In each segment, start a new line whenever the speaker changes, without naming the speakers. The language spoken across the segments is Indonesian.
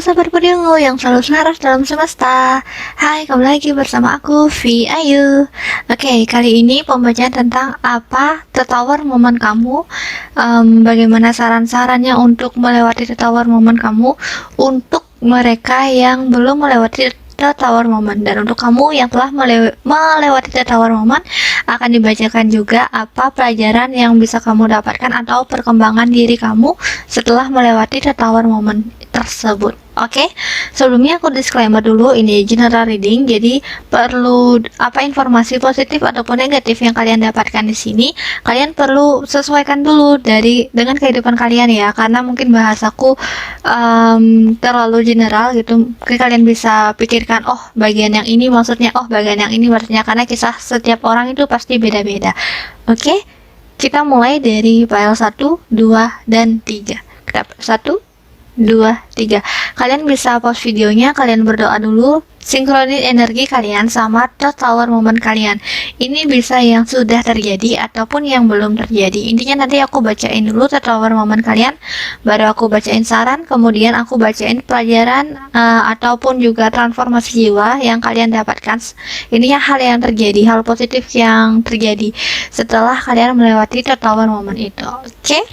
sahabat Podiungu yang selalu selaras dalam semesta. Hai, kembali lagi bersama aku, Vi Ayu. Oke, kali ini pembacaan tentang apa tertawar momen kamu. Bagaimana saran-sarannya untuk melewati tertawar momen kamu untuk mereka yang belum melewati tertawar momen, dan untuk kamu yang telah melewati tertawar momen akan dibacakan juga apa pelajaran yang bisa kamu dapatkan atau perkembangan diri kamu setelah melewati tertawar momen tersebut. Oke, sebelumnya aku disclaimer dulu, ini general reading, jadi perlu informasi positif ataupun negatif yang kalian dapatkan di sini, kalian perlu sesuaikan dulu dengan kehidupan kalian ya, karena mungkin bahasaku terlalu general gitu. Mungkin kalian bisa pikirkan, oh bagian yang ini maksudnya, oh bagian yang ini maksudnya, karena kisah setiap orang itu pasti beda-beda. Oke, kita mulai dari file 1, 2, dan 3. Kita 1, 2, 3. Kalian bisa pause videonya, kalian berdoa dulu, sinkronin energi kalian sama tertawar momen kalian. Ini bisa yang sudah terjadi ataupun yang belum terjadi. Intinya nanti aku bacain dulu tertawar momen kalian, baru aku bacain saran, kemudian aku bacain pelajaran ataupun juga transformasi jiwa yang kalian dapatkan. Ininya hal yang terjadi, hal positif yang terjadi setelah kalian melewati tertawar momen itu. Oke?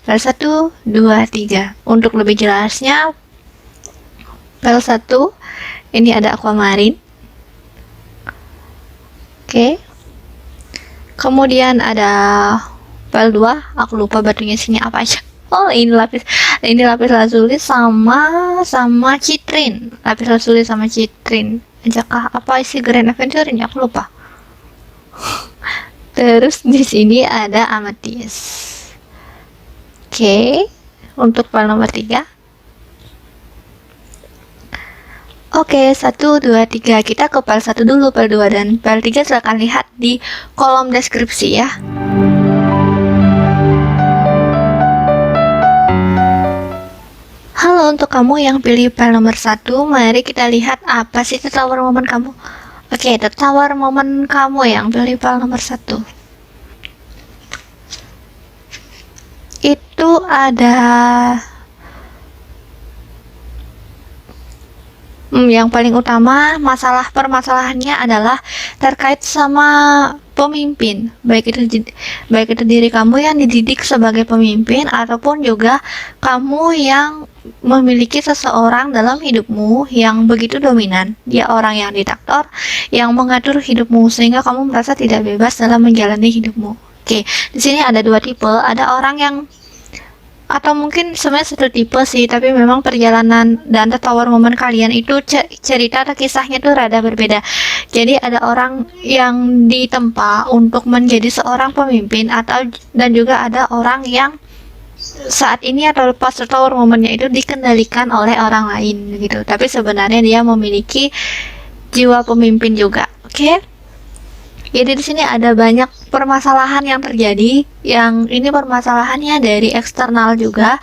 File 1, 2, 3. Untuk lebih jelasnya, file 1 ini ada aquamarine. Oke. Kemudian ada file 2, aku lupa batunya sini apa aja. Oh, ini lapis lazuli sama citrin. Lapis lazuli sama citrin. Ajakah apa isi Grand Adventure ini? Aku lupa. Terus di sini ada amethyst. Oke, untuk file nomor 3. Oke, 1, 2, 3. Kita ke file 1 dulu, file 2 dan file 3 silahkan lihat di kolom deskripsi ya. Halo, untuk kamu yang pilih file nomor 1, mari kita lihat apa sih tertawar momen kamu. Oke, tertawar momen kamu yang pilih file nomor 1. Itu ada yang paling utama, permasalahannya adalah terkait sama pemimpin, baik itu diri kamu yang dididik sebagai pemimpin ataupun juga kamu yang memiliki seseorang dalam hidupmu yang begitu dominan. Dia orang yang diktator, yang mengatur hidupmu sehingga kamu merasa tidak bebas dalam menjalani hidupmu. Oke, di sini ada dua tipe. Ada orang yang, atau mungkin sebenarnya satu tipe sih, tapi memang perjalanan dan tertawar momen kalian itu cerita atau kisahnya tuh rada berbeda. Jadi ada orang yang ditempa untuk menjadi seorang pemimpin, dan juga ada orang yang saat ini atau pas tertawar momennya itu dikendalikan oleh orang lain gitu. Tapi sebenarnya dia memiliki jiwa pemimpin juga. Oke? Jadi di sini ada banyak permasalahan yang terjadi, yang ini permasalahannya dari eksternal juga,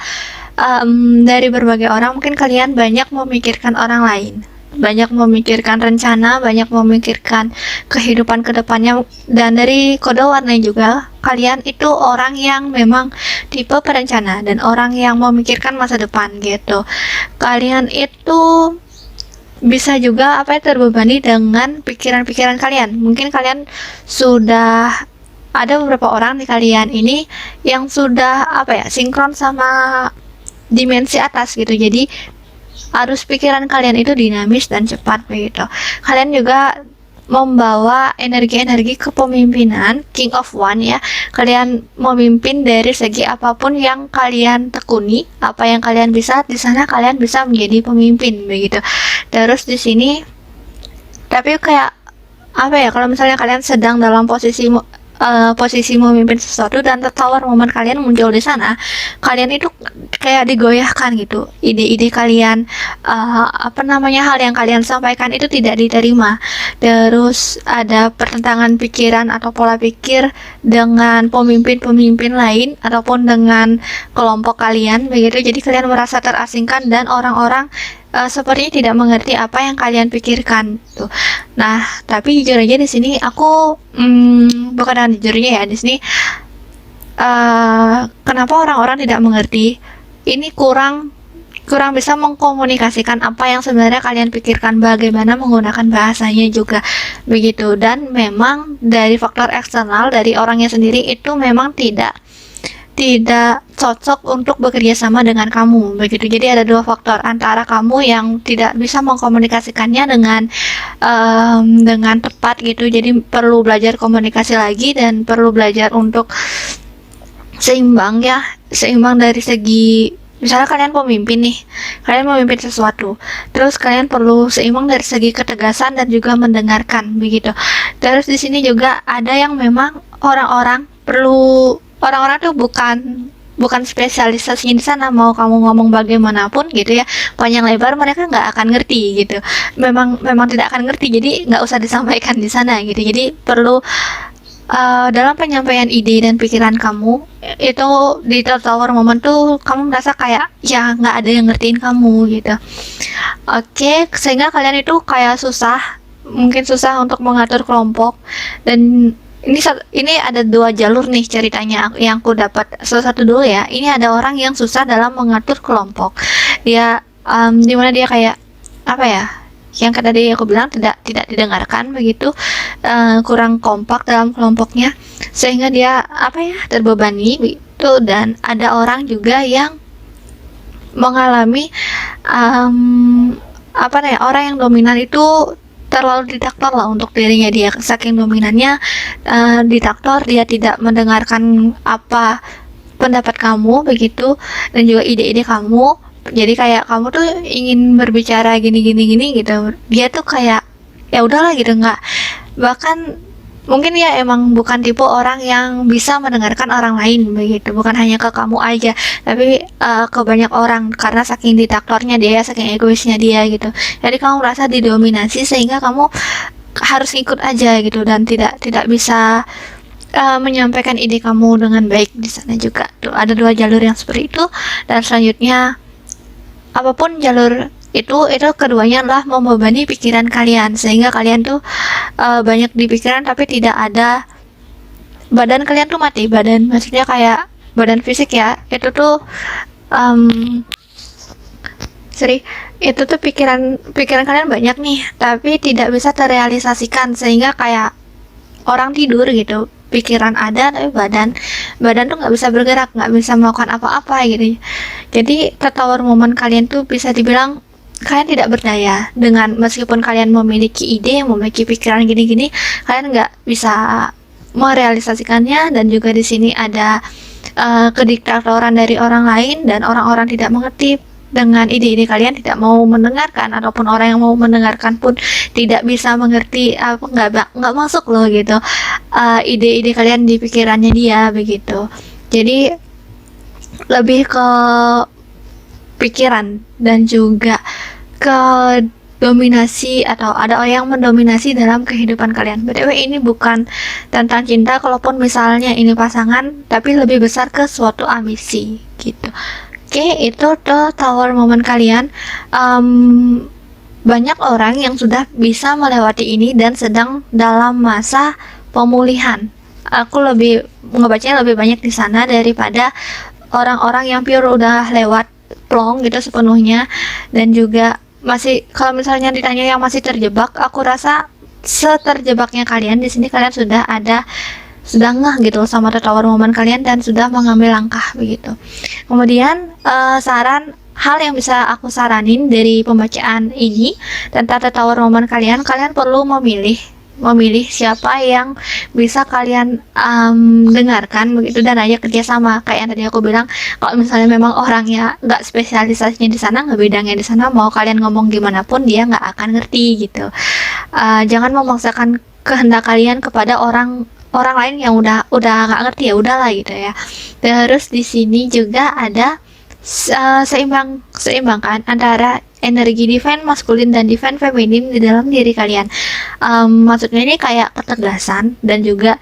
dari berbagai orang. Mungkin kalian banyak memikirkan orang lain, banyak memikirkan rencana, banyak memikirkan kehidupan kedepannya, dan dari kode warna juga kalian itu orang yang memang tipe perencana dan orang yang memikirkan masa depan gitu. Kalian itu bisa juga terbebani dengan pikiran-pikiran kalian. Mungkin kalian sudah ada beberapa orang di kalian ini yang sudah sinkron sama dimensi atas gitu. Jadi arus pikiran kalian itu dinamis dan cepat begitu. Kalian juga membawa energi-energi kepemimpinan, King of One ya. Kalian memimpin dari segi apapun yang kalian tekuni, apa yang kalian bisa, di sana kalian bisa menjadi pemimpin begitu. Terus di sini, tapi kayak kalau misalnya kalian sedang dalam posisi memimpin sesuatu dan tertawar momen kalian muncul di sana, kalian itu kayak digoyahkan gitu. Ide-ide kalian, hal yang kalian sampaikan itu tidak diterima. Terus ada pertentangan pikiran atau pola pikir dengan pemimpin-pemimpin lain ataupun dengan kelompok kalian begitu. Jadi kalian merasa terasingkan dan orang-orang sepertinya tidak mengerti apa yang kalian pikirkan tuh. Nah, tapi jujur aja di sini aku bukan jujurnya ya, di sini kenapa orang-orang tidak mengerti? Ini kurang kurang bisa mengkomunikasikan apa yang sebenarnya kalian pikirkan, bagaimana menggunakan bahasanya juga begitu. Dan memang dari faktor eksternal dari orangnya sendiri itu memang tidak cocok untuk bekerja sama dengan kamu begitu. Jadi ada dua faktor, antara kamu yang tidak bisa mengkomunikasikannya dengan tepat gitu, jadi perlu belajar komunikasi lagi dan perlu belajar untuk seimbang ya, seimbang dari segi, misalnya kalian pemimpin nih, kalian memimpin sesuatu, terus kalian perlu seimbang dari segi ketegasan dan juga mendengarkan begitu. Terus di sini juga ada yang memang orang-orang tuh bukan spesialisasinya di sana, mau kamu ngomong bagaimanapun gitu ya, panjang lebar mereka nggak akan ngerti gitu, memang tidak akan ngerti, jadi nggak usah disampaikan di sana gitu. Jadi perlu dalam penyampaian ide dan pikiran kamu itu di tower moment tuh kamu merasa kayak ya nggak ada yang ngertiin kamu gitu. Oke, sehingga kalian itu kayak mungkin susah untuk mengatur kelompok. Dan ini ada dua jalur nih ceritanya yang aku dapat. Salah satu dulu ya, ini ada orang yang susah dalam mengatur kelompok. Dia dimana dia kayak apa ya, yang tadi aku bilang tidak didengarkan begitu, kurang kompak dalam kelompoknya, sehingga dia terbebani begitu. Dan ada orang juga yang mengalami orang yang dominan itu terlalu diktator lah untuk dirinya dia, saking dominannya diktator, dia tidak mendengarkan apa pendapat kamu begitu dan juga ide-ide kamu. Jadi kayak kamu tuh ingin berbicara gini gitu, dia tuh kayak ya udahlah gitu, nggak, bahkan mungkin ya emang bukan tipe orang yang bisa mendengarkan orang lain begitu, bukan hanya ke kamu aja tapi ke banyak orang, karena saking diktatornya dia, saking egoisnya dia gitu. Jadi kamu merasa didominasi sehingga kamu harus ikut aja gitu dan tidak bisa menyampaikan ide kamu dengan baik di sana juga. Tuh ada dua jalur yang seperti itu. Dan selanjutnya, apapun jalur itu keduanya adalah membebani pikiran kalian, sehingga kalian tuh banyak di pikiran tapi tidak ada, badan kalian tuh mati, maksudnya kayak badan fisik ya, itu tuh itu tuh pikiran kalian banyak nih tapi tidak bisa terrealisasikan, sehingga kayak orang tidur gitu, pikiran ada tapi badan tuh nggak bisa bergerak, nggak bisa melakukan apa-apa gitu. Jadi tertawar momen kalian tuh bisa dibilang kalian tidak berdaya, dengan meskipun kalian memiliki ide, memiliki pikiran gini-gini, kalian nggak bisa merealisasikannya. Dan juga di sini ada kediktatoran dari orang lain, dan orang-orang tidak mengerti dengan ide-ide kalian, tidak mau mendengarkan, ataupun orang yang mau mendengarkan pun tidak bisa mengerti, nggak masuk loh gitu ide-ide kalian di pikirannya dia begitu. Jadi lebih ke pikiran dan juga ke dominasi, atau ada orang yang mendominasi dalam kehidupan kalian. BTW ini bukan tentang cinta, kalaupun misalnya ini pasangan, tapi lebih besar ke suatu ambisi gitu. Oke, itu tuh tower moment kalian. Banyak orang yang sudah bisa melewati ini dan sedang dalam masa pemulihan. Aku lebih ngebacanya lebih banyak di sana daripada orang-orang yang pure udah lewat plong gitu sepenuhnya. Dan juga masih, kalau misalnya ditanya yang masih terjebak, aku rasa seterjebaknya kalian di sini, kalian sudah ngeh gitu sama tower moment kalian dan sudah mengambil langkah begitu. Kemudian hal yang bisa aku saranin dari pembacaan ini tentang tower moment kalian perlu memilih siapa yang bisa kalian dengarkan begitu dan ajak kerjasama. Kayak yang tadi aku bilang, kalau misalnya memang orangnya nggak spesialisasinya di sana, nggak bidangnya di sana, mau kalian ngomong gimana pun dia nggak akan ngerti gitu. Jangan memaksakan kehendak kalian kepada orang lain yang udah nggak ngerti, ya udahlah gitu ya. Terus di sini juga ada seimbangkan antara energi divine maskulin dan divine feminin di dalam diri kalian. Maksudnya ini kayak ketegasan dan juga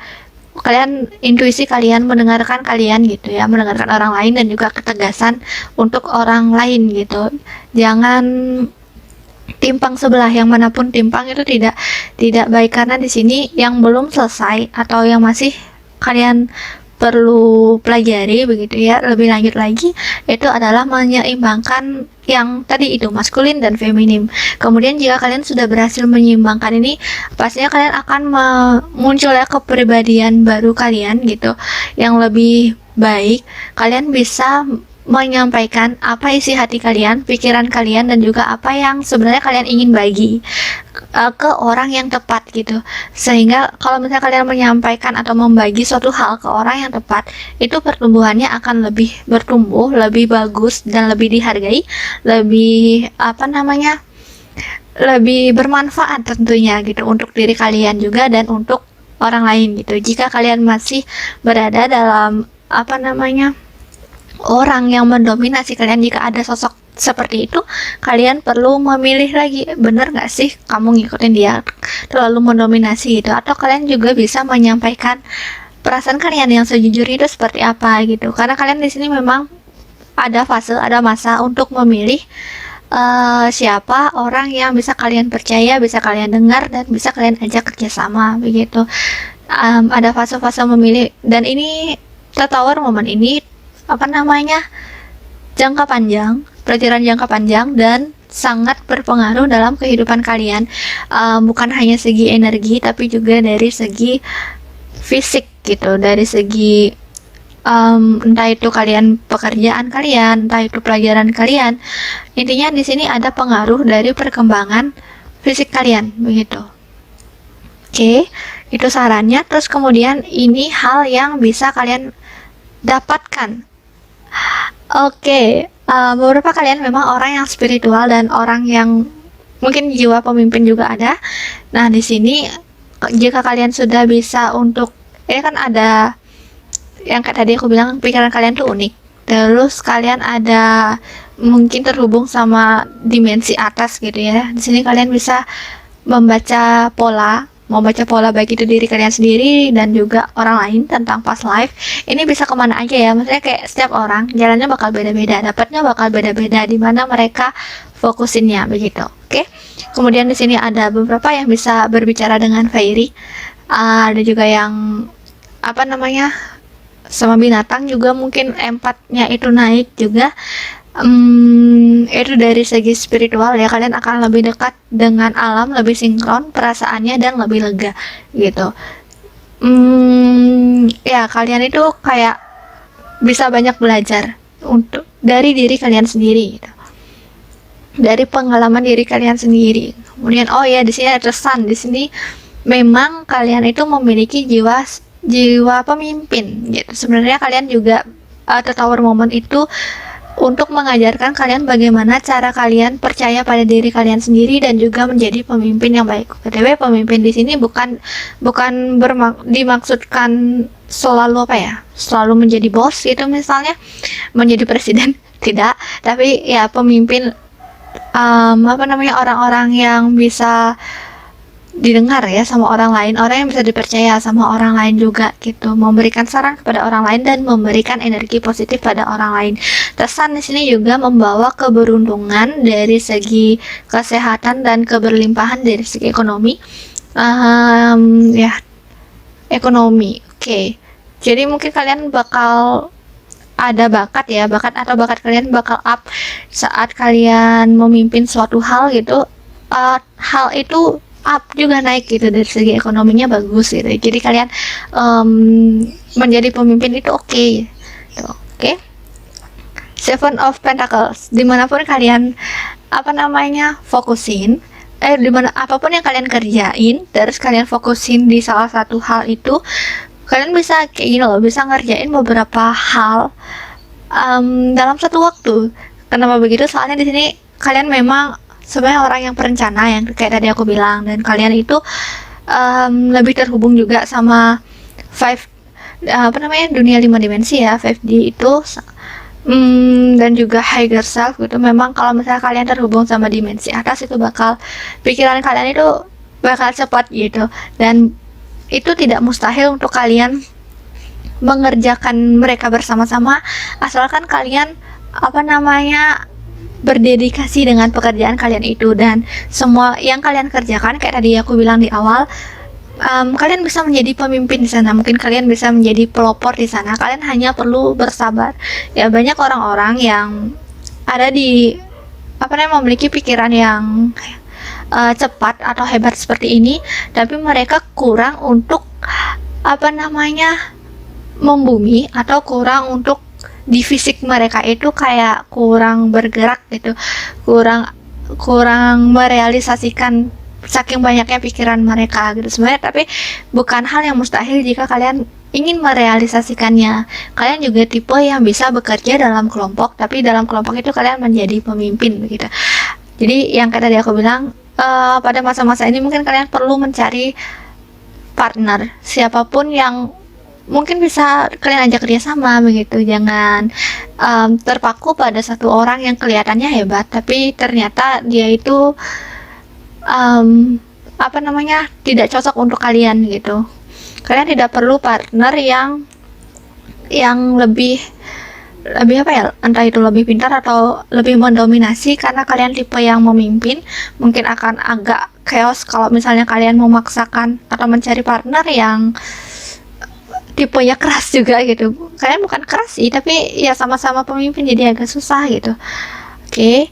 intuisi kalian, mendengarkan kalian gitu ya, mendengarkan orang lain, dan juga ketegasan untuk orang lain gitu. Jangan timpang sebelah, yang manapun timpang itu tidak baik, karena di sini yang belum selesai atau yang masih kalian perlu pelajari begitu ya lebih lanjut lagi, itu adalah menyeimbangkan yang tadi itu maskulin dan feminim. Kemudian jika kalian sudah berhasil menyeimbangkan ini, pastinya kalian akan munculnya kepribadian baru kalian gitu yang lebih baik. Kalian bisa menyampaikan apa isi hati kalian, pikiran kalian, dan juga apa yang sebenarnya kalian ingin bagi ke orang yang tepat gitu. Sehingga kalau misalnya kalian menyampaikan atau membagi suatu hal ke orang yang tepat, itu pertumbuhannya akan lebih bertumbuh, lebih bagus, dan lebih dihargai, lebih lebih bermanfaat tentunya gitu untuk diri kalian juga dan untuk orang lain gitu. Jika kalian masih berada dalam orang yang mendominasi kalian, jika ada sosok seperti itu, kalian perlu memilih lagi, bener gak sih kamu ngikutin dia terlalu mendominasi gitu, atau kalian juga bisa menyampaikan perasaan kalian yang sejujurnya itu seperti apa gitu, karena kalian di sini memang ada masa untuk memilih siapa orang yang bisa kalian percaya, bisa kalian dengar, dan bisa kalian ajak kerjasama begitu. Ada fase-fase memilih, dan ini Tower momen ini jangka panjang, pelajaran jangka panjang, dan sangat berpengaruh dalam kehidupan kalian, bukan hanya segi energi tapi juga dari segi fisik gitu, dari segi entah itu kalian pekerjaan kalian, entah itu pelajaran kalian. Intinya di sini ada pengaruh dari perkembangan fisik kalian begitu. Oke, itu sarannya. Terus kemudian ini hal yang bisa kalian dapatkan. Oke, beberapa kalian memang orang yang spiritual dan orang yang mungkin jiwa pemimpin juga ada. Nah, di sini jika kalian sudah bisa untuk kan ada yang kayak tadi aku bilang, pikiran kalian tuh unik. Terus kalian ada mungkin terhubung sama dimensi atas gitu ya. Di sini kalian bisa membaca pola baik itu diri kalian sendiri dan juga orang lain tentang past life. Ini bisa kemana aja ya, maksudnya kayak setiap orang jalannya bakal beda-beda, dapatnya bakal beda-beda, di mana mereka fokusinnya begitu. Oke. Kemudian di sini ada beberapa yang bisa berbicara dengan fairy, ada juga yang sama binatang juga, mungkin empatnya itu naik juga. Itu dari segi spiritual ya, kalian akan lebih dekat dengan alam, lebih sinkron perasaannya, dan lebih lega gitu. Ya kalian itu kayak bisa banyak belajar untuk dari diri kalian sendiri gitu, dari pengalaman diri kalian sendiri. Kemudian di sini ada sun. Di sini memang kalian itu memiliki jiwa pemimpin gitu. Sebenarnya kalian juga Tower Moment itu untuk mengajarkan kalian bagaimana cara kalian percaya pada diri kalian sendiri dan juga menjadi pemimpin yang baik. BTW, pemimpin di sini bukan dimaksudkan selalu selalu menjadi bos gitu, misalnya menjadi presiden, tidak, tapi ya pemimpin orang-orang yang bisa didengar ya sama orang lain, orang yang bisa dipercaya sama orang lain juga gitu, memberikan saran kepada orang lain dan memberikan energi positif pada orang lain. Tersan di sini juga membawa keberuntungan dari segi kesehatan dan keberlimpahan dari segi ekonomi. Ekonomi. Oke. Jadi mungkin kalian bakal ada bakat kalian bakal up saat kalian memimpin suatu hal gitu. Hal itu up juga naik gitu, dari segi ekonominya bagus gitu. Jadi kalian menjadi pemimpin itu oke. Oke. Seven of Pentacles, dimanapun kalian fokusin, dimana apapun yang kalian kerjain, terus kalian fokusin di salah satu hal itu, kalian bisa kayak gini loh, bisa ngerjain beberapa hal dalam satu waktu. Kenapa begitu? Soalnya di sini kalian memang sebenarnya orang yang perencana, yang kayak tadi aku bilang, dan kalian itu lebih terhubung juga sama dunia 5 dimensi ya, 5D itu, dan juga higher self gitu. Memang kalau misalnya kalian terhubung sama dimensi atas, itu pikiran kalian itu bakal cepat gitu, dan itu tidak mustahil untuk kalian mengerjakan mereka bersama-sama, asalkan kalian berdedikasi dengan pekerjaan kalian itu. Dan semua yang kalian kerjakan, kayak tadi aku bilang di awal, kalian bisa menjadi pemimpin di sana, mungkin kalian bisa menjadi pelopor di sana. Kalian hanya perlu bersabar ya. Banyak orang-orang yang ada di memiliki pikiran yang cepat atau hebat seperti ini, tapi mereka kurang untuk membumi, atau kurang untuk di fisik mereka itu kayak kurang bergerak gitu, kurang merealisasikan saking banyaknya pikiran mereka gitu sebenarnya. Tapi bukan hal yang mustahil jika kalian ingin merealisasikannya. Kalian juga tipe yang bisa bekerja dalam kelompok, tapi dalam kelompok itu kalian menjadi pemimpin begitu. Jadi yang kayak tadi aku bilang, pada masa-masa ini mungkin kalian perlu mencari partner, siapapun yang mungkin bisa kalian ajak kerjasama begitu. Jangan terpaku pada satu orang yang kelihatannya hebat tapi ternyata dia itu tidak cocok untuk kalian gitu. Kalian tidak perlu partner yang lebih entah itu lebih pintar atau lebih mendominasi, karena kalian tipe yang memimpin. Mungkin akan agak chaos kalau misalnya kalian memaksakan atau mencari partner yang tipenya keras juga gitu. Kalian bukan keras sih, tapi ya sama-sama pemimpin, jadi agak susah gitu. Oke.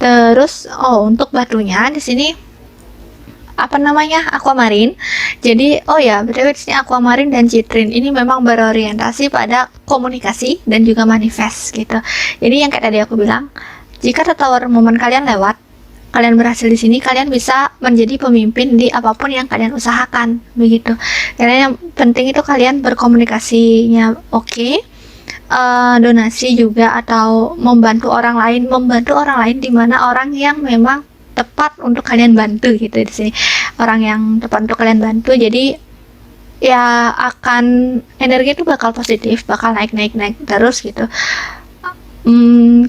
Terus untuk batunya di sini aquamarine. Jadi btw di sini aquamarine dan citrin ini memang berorientasi pada komunikasi dan juga manifest gitu. Jadi yang kayak tadi aku bilang, jika tower momen kalian lewat, kalian berhasil di sini, kalian bisa menjadi pemimpin di apapun yang kalian usahakan begitu. Karena yang penting itu kalian berkomunikasinya oke. Donasi juga atau membantu orang lain di mana orang yang memang tepat untuk kalian bantu gitu. Di sini orang yang tepat untuk kalian bantu, jadi ya akan energi itu bakal positif, bakal naik terus gitu.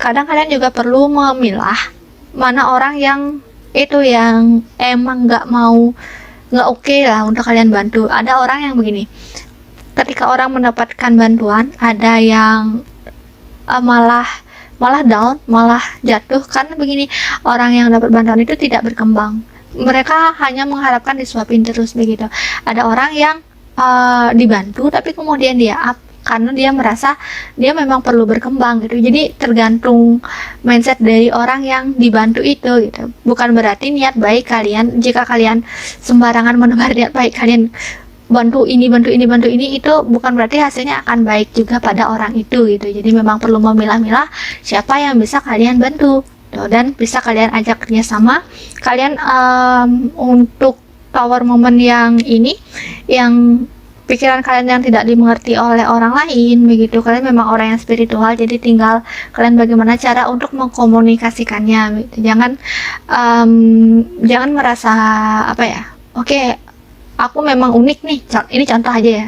Kadang kalian juga perlu memilah mana orang yang emang nggak oke lah untuk kalian bantu. Ada orang yang begini, ketika orang mendapatkan bantuan, ada yang malah down, malah jatuh karena begini, orang yang dapat bantuan itu tidak berkembang. Mereka hanya mengharapkan disuapin terus begitu. Ada orang yang dibantu tapi kemudian dia up karena dia merasa dia memang perlu berkembang gitu. Jadi tergantung mindset dari orang yang dibantu itu gitu. Bukan berarti niat baik kalian, jika kalian sembarangan menebar niat baik kalian bantu ini itu bukan berarti hasilnya akan baik juga pada orang itu gitu. Jadi memang perlu memilah-milah siapa yang bisa kalian bantu dan bisa kalian ajak kerjasama. Kalian untuk tower moment yang ini, yang pikiran kalian yang tidak dimengerti oleh orang lain begitu, kalian memang orang yang spiritual, jadi tinggal kalian bagaimana cara untuk mengkomunikasikannya gitu. Jangan merasa oke, aku memang unik nih, ini contoh aja ya.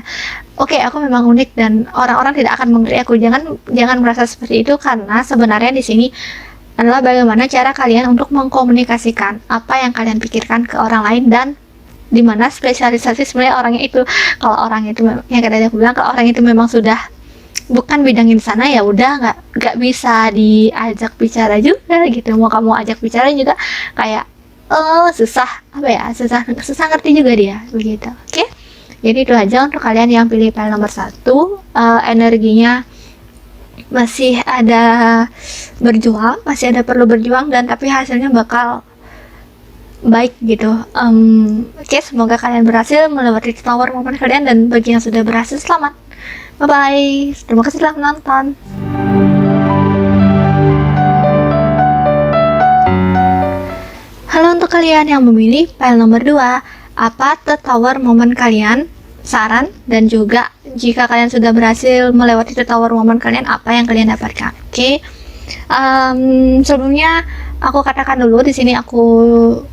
Oke, aku memang unik dan orang-orang tidak akan mengerti aku. Jangan merasa seperti itu, karena sebenarnya di sini adalah bagaimana cara kalian untuk mengkomunikasikan apa yang kalian pikirkan ke orang lain, dan dimana spesialisasi sebenarnya orangnya itu. Kalau orang itu yang tadi aku bilang, kalau orang itu memang sudah bukan bidangnya di sana, ya udah nggak bisa diajak bicara juga gitu. Mau kamu ajak bicara juga kayak susah ngerti juga dia begitu. Oke. Jadi itu aja untuk kalian yang pilih file nomor 1. Energinya masih ada perlu berjuang, dan tapi hasilnya bakal baik gitu. Oke, semoga kalian berhasil melewati tower momen kalian, dan bagi yang sudah berhasil, selamat. Bye bye. Terima kasih telah menonton. Halo untuk kalian yang memilih file nomor 2, apa tower momen kalian, saran, dan juga jika kalian sudah berhasil melewati tower momen kalian, apa yang kalian dapatkan. Oke. Sebelumnya aku katakan dulu, di sini aku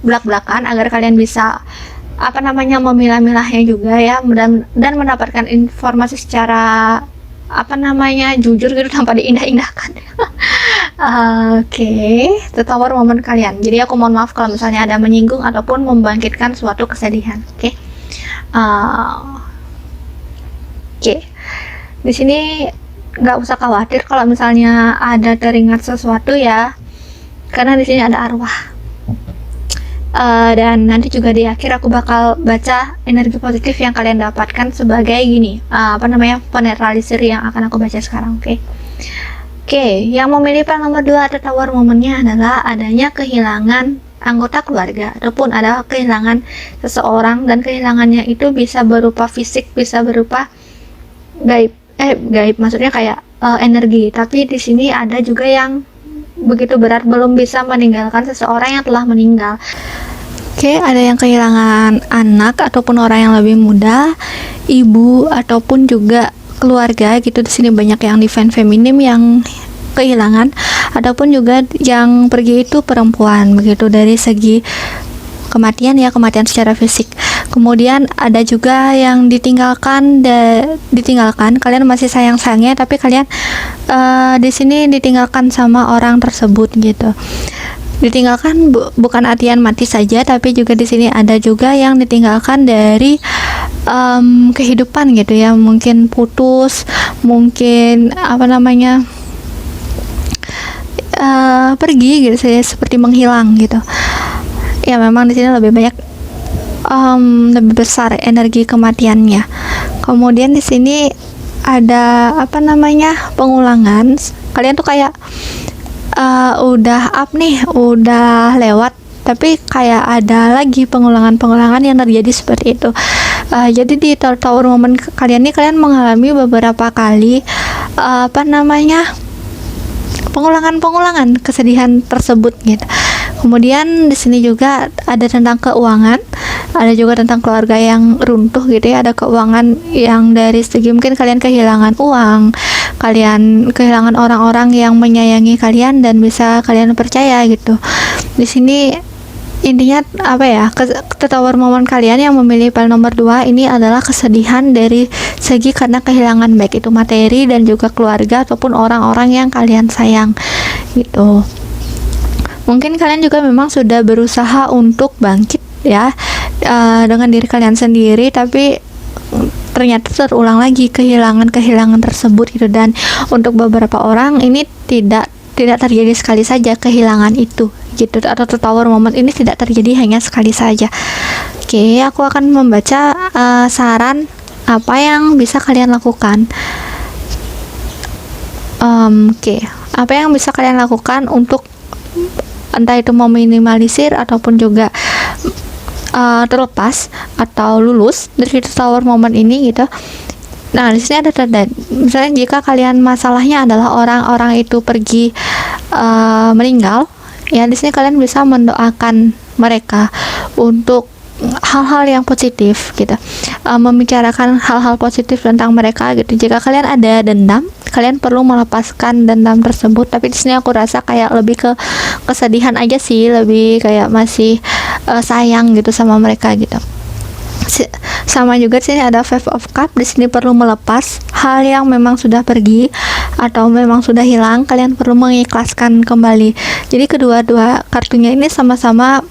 belak-belakan agar kalian bisa memilah-milahnya juga ya, dan mendapatkan informasi secara jujur gitu, tanpa diindah-indahkan. Oke, tower momen kalian. Jadi aku mohon maaf kalau misalnya ada menyinggung ataupun membangkitkan suatu kesedihan. Oke. Di sini nggak usah khawatir kalau misalnya ada teringat sesuatu ya, karena di sini ada arwah. Dan nanti juga di akhir aku bakal baca energi positif yang kalian dapatkan sebagai gini, penetralisir yang akan aku baca sekarang. Oke. Oke, yang memilih peran nomor 2 atau tower momennya adalah adanya kehilangan anggota keluarga ataupun ada kehilangan seseorang, dan kehilangannya itu bisa berupa fisik, bisa berupa gaib. Gaib maksudnya kayak energi. Tapi di sini ada juga yang begitu berat, belum bisa meninggalkan seseorang yang telah meninggal. Oke, ada yang kehilangan anak ataupun orang yang lebih muda, ibu ataupun juga keluarga gitu. Di sini banyak yang divine feminim yang kehilangan, ataupun juga yang pergi itu perempuan begitu dari segi kematian ya, kematian secara fisik. Kemudian ada juga yang ditinggalkan, kalian masih sayang-sayangnya tapi kalian di sini ditinggalkan sama orang tersebut gitu. Ditinggalkan bukan artian mati saja, tapi juga di sini ada juga yang ditinggalkan dari kehidupan gitu ya, mungkin putus, mungkin pergi gitu saja, seperti menghilang gitu. Ya memang di sini lebih banyak lebih besar energi kematiannya. Kemudian di sini ada pengulangan. Kalian tuh kayak udah up nih, udah lewat, tapi kayak ada lagi pengulangan yang terjadi seperti itu. Jadi di tower moment kalian nih, kalian mengalami beberapa kali pengulangan kesedihan tersebut gitu. Kemudian di sini juga ada tentang keuangan, ada juga tentang keluarga yang runtuh gitu ya, ada keuangan yang dari segi mungkin kalian kehilangan uang, kalian kehilangan orang-orang yang menyayangi kalian dan bisa kalian percaya gitu. Di sini intinya tower moment kalian yang memilih file nomor 2 ini adalah kesedihan dari segi karena kehilangan baik itu materi dan juga keluarga ataupun orang-orang yang kalian sayang gitu. Mungkin kalian juga memang sudah berusaha untuk bangkit ya dengan diri kalian sendiri, tapi ternyata terulang lagi kehilangan tersebut gitu. Dan untuk beberapa orang ini tidak terjadi sekali saja kehilangan itu gitu, atau tower moment ini tidak terjadi hanya sekali saja. Oke, aku akan membaca saran apa yang bisa kalian lakukan. Apa yang bisa kalian lakukan untuk entah itu meminimalisir ataupun juga terlepas atau lulus dari tower moment ini gitu. Nah, di sini ada tanda, misalnya jika kalian masalahnya adalah orang-orang itu pergi meninggal, ya di sini kalian bisa mendoakan mereka untuk hal-hal yang positif gitu, membicarakan hal-hal positif tentang mereka gitu. Jika kalian ada dendam, kalian perlu melepaskan dendam tersebut. Tapi di sini aku rasa kayak lebih ke kesedihan aja sih, lebih kayak masih sayang gitu sama mereka gitu. Sama juga di sini ada Five of Cups. Di sini perlu melepas hal yang memang sudah pergi atau memang sudah hilang. Kalian perlu mengikhlaskan kembali. Jadi kedua-dua kartunya ini sama-sama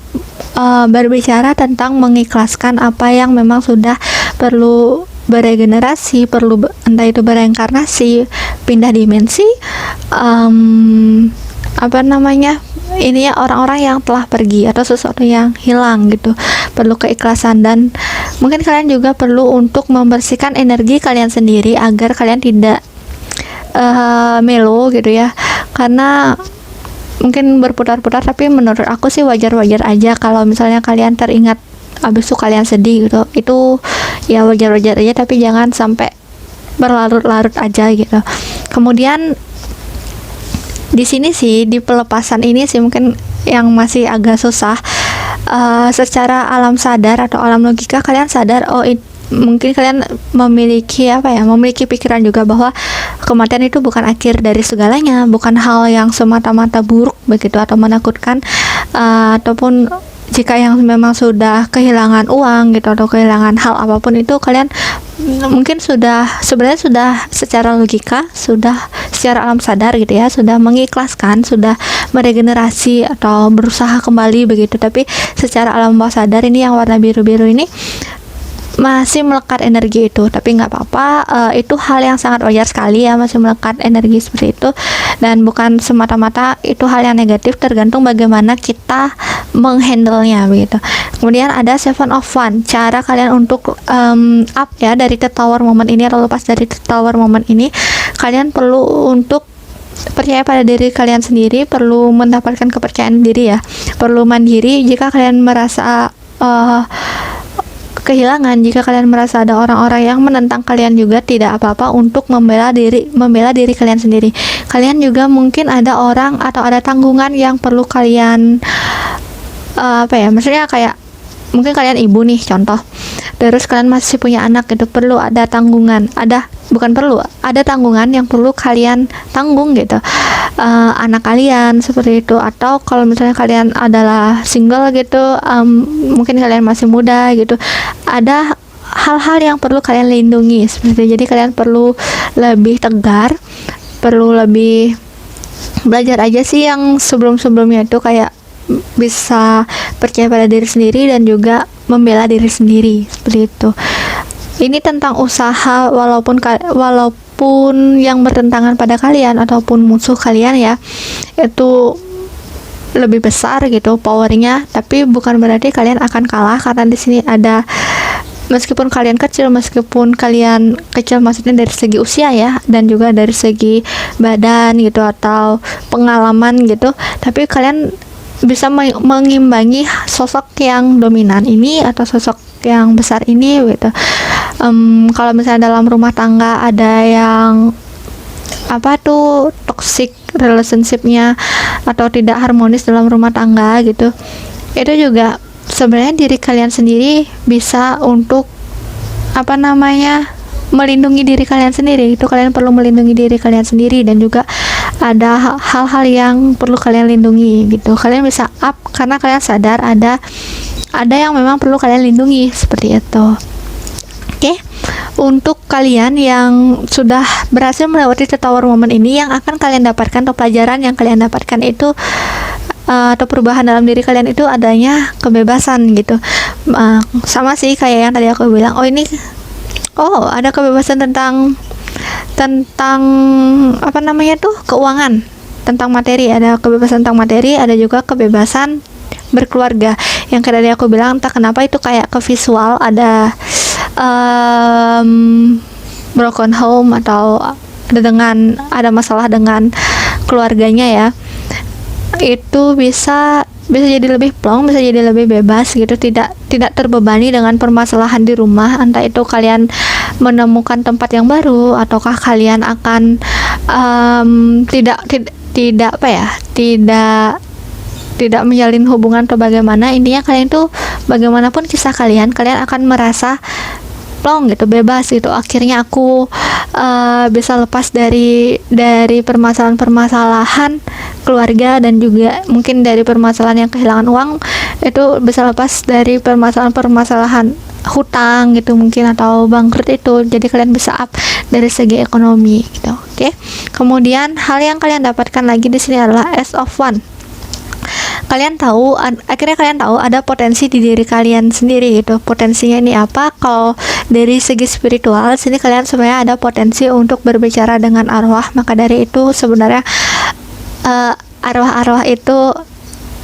berbicara tentang mengikhlaskan apa yang memang sudah perlu beregenerasi, perlu entah itu bereinkarnasi, pindah dimensi, ini ya orang-orang yang telah pergi atau sesuatu yang hilang gitu. Perlu keikhlasan, dan mungkin kalian juga perlu untuk membersihkan energi kalian sendiri agar kalian tidak melo gitu ya, karena mungkin berputar-putar. Tapi menurut aku sih wajar-wajar aja kalau misalnya kalian teringat abis itu kalian sedih gitu, itu ya wajar-wajar aja, tapi jangan sampai berlarut-larut aja gitu. Kemudian di sini sih, di pelepasan ini sih mungkin yang masih agak susah. Secara alam sadar atau alam logika kalian sadar, mungkin kalian memiliki pikiran juga bahwa kematian itu bukan akhir dari segalanya, bukan hal yang semata-mata buruk begitu atau menakutkan, ataupun jika yang memang sudah kehilangan uang gitu atau kehilangan hal apapun itu, kalian mungkin sebenarnya sudah secara logika, sudah secara alam sadar gitu ya, sudah mengikhlaskan, sudah meregenerasi atau berusaha kembali begitu. Tapi secara alam bawah sadar ini yang warna biru-biru ini masih melekat energi itu. Tapi nggak apa-apa, itu hal yang sangat wajar sekali ya, masih melekat energi seperti itu, dan bukan semata-mata itu hal yang negatif, tergantung bagaimana kita menghandle-nya begitu. Kemudian ada Seven of Wands, cara kalian untuk up ya dari tower moment ini atau lepas dari tower moment ini, kalian perlu untuk percaya pada diri kalian sendiri, perlu mendapatkan kepercayaan diri ya, perlu mandiri. Jika kalian merasa kehilangan, jika kalian merasa ada orang-orang yang menentang kalian, juga tidak apa-apa untuk membela diri kalian sendiri. Kalian juga mungkin ada orang atau ada tanggungan yang perlu kalian maksudnya kayak mungkin kalian ibu nih contoh, terus kalian masih punya anak gitu, perlu ada tanggungan, ada tanggungan yang perlu kalian tanggung gitu, anak kalian seperti itu. Atau kalau misalnya kalian adalah single gitu, mungkin kalian masih muda gitu, ada hal-hal yang perlu kalian lindungi seperti itu. Jadi kalian perlu lebih tegar, perlu lebih belajar aja sih yang sebelum-sebelumnya itu, kayak bisa percaya pada diri sendiri dan juga membela diri sendiri seperti itu. Ini tentang usaha, walaupun yang bertentangan pada kalian ataupun musuh kalian ya, itu lebih besar gitu powernya, tapi bukan berarti kalian akan kalah, karena di sini ada meskipun kalian kecil maksudnya dari segi usia ya, dan juga dari segi badan gitu atau pengalaman gitu, tapi kalian bisa mengimbangi sosok yang dominan ini atau sosok yang besar ini gitu. Kalau misalnya dalam rumah tangga ada yang toxic relationship-nya atau tidak harmonis dalam rumah tangga gitu, itu juga sebenarnya diri kalian sendiri bisa untuk melindungi diri kalian sendiri. Itu kalian perlu melindungi diri kalian sendiri, dan juga ada hal-hal yang perlu kalian lindungi gitu. Kalian bisa up karena kalian sadar ada yang memang perlu kalian lindungi seperti itu. Oke. Untuk kalian yang sudah berhasil melewati the tower moment ini, yang akan kalian dapatkan atau pelajaran yang kalian dapatkan itu atau perubahan dalam diri kalian itu adanya kebebasan gitu. Sama sih kayak yang tadi aku bilang, ada kebebasan tentang keuangan, tentang materi, ada kebebasan tentang materi, ada juga kebebasan berkeluarga. Yang kayak tadi aku bilang, entah kenapa itu kayak ke visual, ada broken home atau ada masalah dengan keluarganya ya, itu bisa jadi lebih plong, bisa jadi lebih bebas gitu, tidak terbebani dengan permasalahan di rumah. Entah itu kalian menemukan tempat yang baru, ataukah kalian akan tidak menjalin hubungan atau bagaimana. Intinya kalian tuh bagaimanapun kisah kalian akan merasa plong gitu, bebas gitu. Akhirnya aku bisa lepas dari permasalahan keluarga, dan juga mungkin dari permasalahan yang kehilangan uang, itu bisa lepas dari permasalahan hutang gitu mungkin, atau bangkrut itu. Jadi kalian bisa up dari segi ekonomi gitu. Oke. Kemudian hal yang kalian dapatkan lagi di sini adalah Ace of Wands. Akhirnya kalian tahu ada potensi di diri kalian sendiri gitu. Potensinya ini apa? Kalau dari segi spiritual, sini kalian sebenarnya ada potensi untuk berbicara dengan arwah. Maka dari itu sebenarnya arwah-arwah itu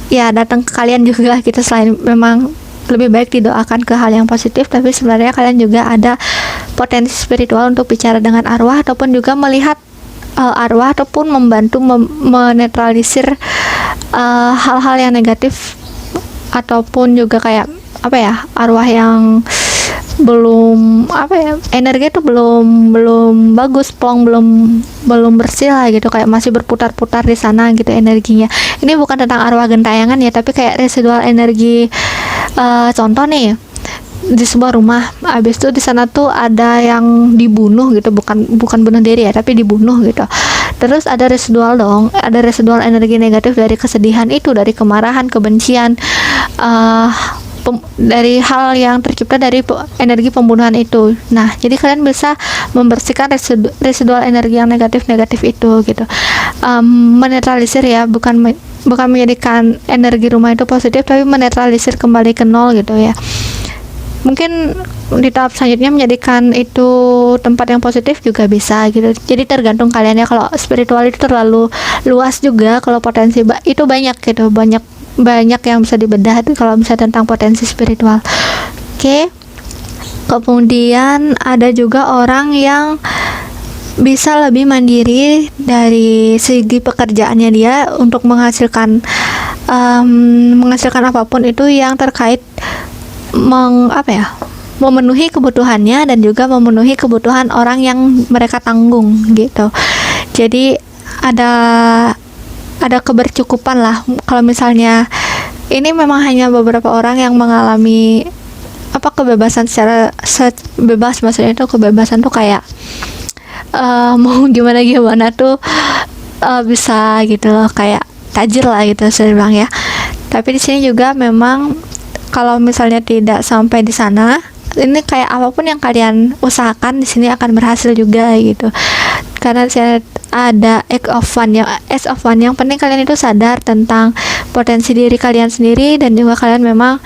ya datang ke kalian juga gitu. Selain memang lebih baik didoakan ke hal yang positif, tapi sebenarnya kalian juga ada potensi spiritual untuk bicara dengan arwah, ataupun juga melihat arwah, ataupun membantu menetralisir hal-hal yang negatif, ataupun juga kayak arwah yang belum energi itu belum bagus, plong, belum bersih lah gitu, kayak masih berputar-putar di sana gitu energinya. Ini bukan tentang arwah gentayangan ya, tapi kayak residual energi. Contoh nih, di sebuah rumah, habis itu di sana tuh ada yang dibunuh gitu, bukan bunuh diri ya, tapi dibunuh gitu. Terus ada residual energi negatif dari kesedihan itu, dari kemarahan, kebencian, dari hal yang tercipta dari energi pembunuhan itu. Nah, jadi kalian bisa membersihkan residual energi yang negatif itu gitu, menetralisir ya, bukan menjadikan energi rumah itu positif, tapi menetralisir kembali ke nol gitu ya. Mungkin di tahap selanjutnya menjadikan itu tempat yang positif juga bisa gitu. Jadi tergantung kalian ya. Kalau spiritual itu terlalu luas juga, kalau potensi itu banyak gitu, banyak yang bisa dibedah itu kalau misalnya tentang potensi spiritual. Oke. Kemudian ada juga orang yang bisa lebih mandiri dari segi pekerjaannya dia untuk menghasilkan apapun itu yang terkait memenuhi kebutuhannya dan juga memenuhi kebutuhan orang yang mereka tanggung gitu. Jadi ada kebercukupan lah. Kalau misalnya ini memang hanya beberapa orang yang mengalami kebebasan secara bebas, maksudnya itu kebebasan tuh kayak mau gimana tuh bisa gitu loh, kayak tajir lah gitu saya bilang ya. Tapi di sini juga memang kalau misalnya tidak sampai di sana, ini kayak apapun yang kalian usahakan di sini akan berhasil juga gitu. Karena saya ada act of fun yang penting kalian itu sadar tentang potensi diri kalian sendiri, dan juga kalian memang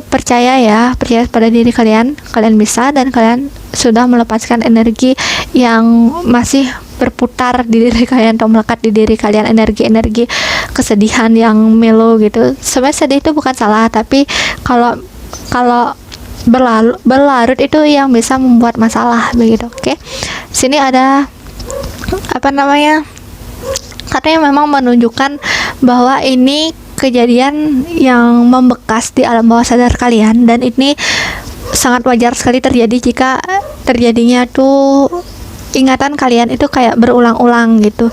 percaya pada diri kalian bisa, dan kalian sudah melepaskan energi yang masih berputar di diri kalian atau melekat di diri kalian, energi kesedihan yang melo gitu. Sebenarnya sedih itu bukan salah, tapi kalau berlarut itu yang bisa membuat masalah begitu. Oke. Sini ada katanya memang menunjukkan bahwa ini kejadian yang membekas di alam bawah sadar kalian, dan ini sangat wajar sekali terjadi jika terjadinya tuh ingatan kalian itu kayak berulang-ulang gitu.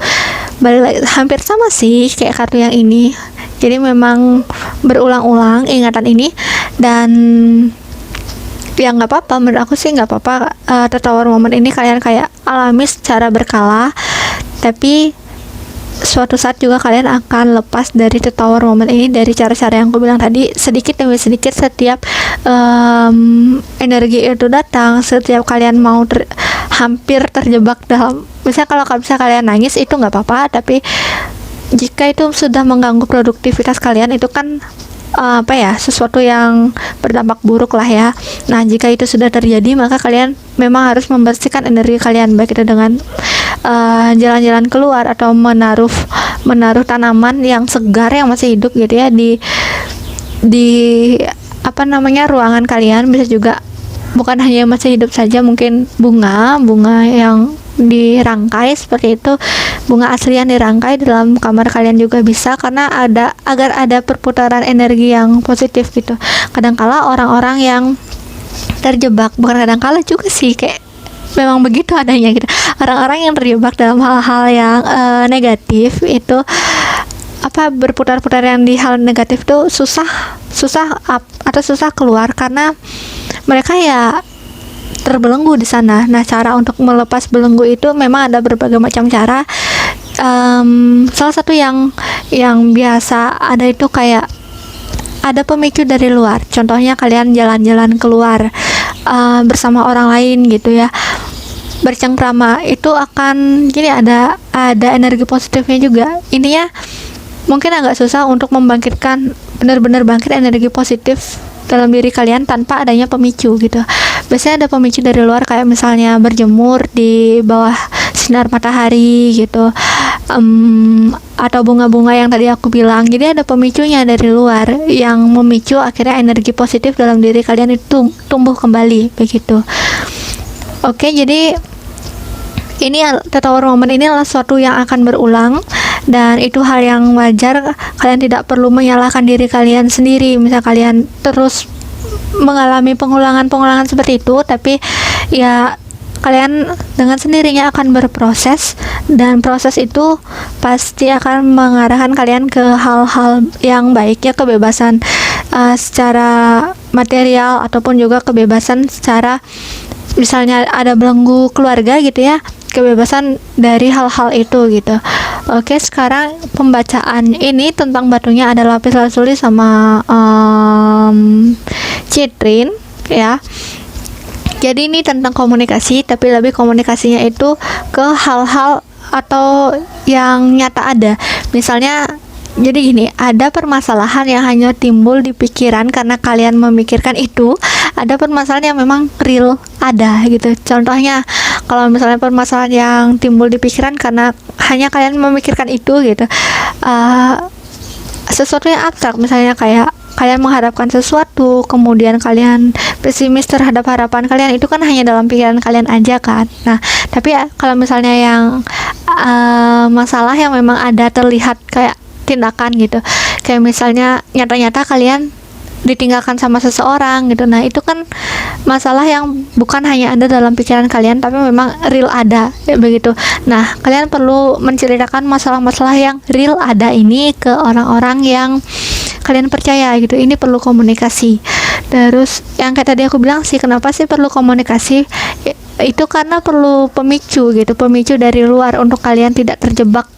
Hampir sama sih kayak kartu yang ini. Jadi memang berulang-ulang ingatan ini, dan ya nggak apa-apa, menurut aku sih nggak apa-apa. Tertawar momen ini kalian kayak alami secara berkala, tapi suatu saat juga kalian akan lepas dari tertawar momen ini, dari cara-cara yang aku bilang tadi. Sedikit demi sedikit setiap energi itu datang, setiap kalian mau hampir terjebak dalam, misalnya kalau kalian nangis itu nggak apa-apa, tapi jika itu sudah mengganggu produktivitas kalian, itu kan sesuatu yang berdampak buruk lah ya. Nah, jika itu sudah terjadi, maka kalian memang harus membersihkan energi kalian, baik itu dengan jalan-jalan keluar atau menaruh tanaman yang segar yang masih hidup gitu ya di ruangan kalian. Bisa juga bukan hanya yang masih hidup saja, mungkin bunga yang dirangkai seperti itu, bunga asli yang dirangkai dalam kamar kalian juga bisa, karena agar ada perputaran energi yang positif gitu. Kadangkala orang-orang yang terjebak, bukan kadangkala juga sih, kayak memang begitu adanya gitu, orang-orang yang terjebak dalam hal-hal yang negatif itu berputar-putar yang di hal negatif tuh susah keluar, karena mereka ya terbelenggu di sana. Nah, cara untuk melepas belenggu itu memang ada berbagai macam cara. Salah satu yang biasa ada itu kayak ada pemicu dari luar. Contohnya kalian jalan-jalan keluar bersama orang lain gitu ya, bercengkrama, itu akan ada energi positifnya juga. Ininya mungkin agak susah untuk membangkitkan, benar-benar bangkit energi positif dalam diri kalian tanpa adanya pemicu gitu. Biasanya ada pemicu dari luar, kayak misalnya berjemur di bawah sinar matahari gitu, atau bunga-bunga yang tadi aku bilang. Jadi ada pemicunya dari luar yang memicu akhirnya energi positif dalam diri kalian itu tumbuh kembali begitu. Oke, jadi ini tertawar momen ini adalah sesuatu yang akan berulang, dan itu hal yang wajar. Kalian tidak perlu menyalahkan diri kalian sendiri misal kalian terus mengalami pengulangan seperti itu, tapi ya kalian dengan sendirinya akan berproses, dan proses itu pasti akan mengarahkan kalian ke hal-hal yang baik ya, kebebasan secara material ataupun juga kebebasan secara, misalnya ada belenggu keluarga gitu ya, kebebasan dari hal-hal itu gitu. Oke, sekarang pembacaan ini tentang batunya ada lapis lazuli sama citrin ya. Jadi ini tentang komunikasi, tapi lebih komunikasinya itu ke hal-hal atau yang nyata ada. Misalnya, jadi gini, ada permasalahan yang hanya timbul di pikiran karena kalian memikirkan itu. Ada permasalahan yang memang real ada gitu. Contohnya, kalau misalnya permasalahan yang timbul di pikiran karena hanya kalian memikirkan itu gitu, sesuatu yang abstrak, misalnya kayak kalian mengharapkan sesuatu, kemudian kalian pesimis terhadap harapan kalian, itu kan hanya dalam pikiran kalian aja kan. Nah, tapi ya, kalau misalnya yang masalah yang memang ada terlihat kayak tindakan gitu, kayak misalnya nyata-nyata kalian ditinggalkan sama seseorang gitu, nah itu kan masalah yang bukan hanya ada dalam pikiran kalian tapi memang real ada ya, begitu. Nah, kalian perlu menceritakan masalah-masalah yang real ada ini ke orang-orang yang kalian percaya gitu. Ini perlu komunikasi. Terus yang kayak tadi aku bilang sih, kenapa sih perlu komunikasi, itu karena perlu pemicu gitu, pemicu dari luar untuk kalian tidak terjebak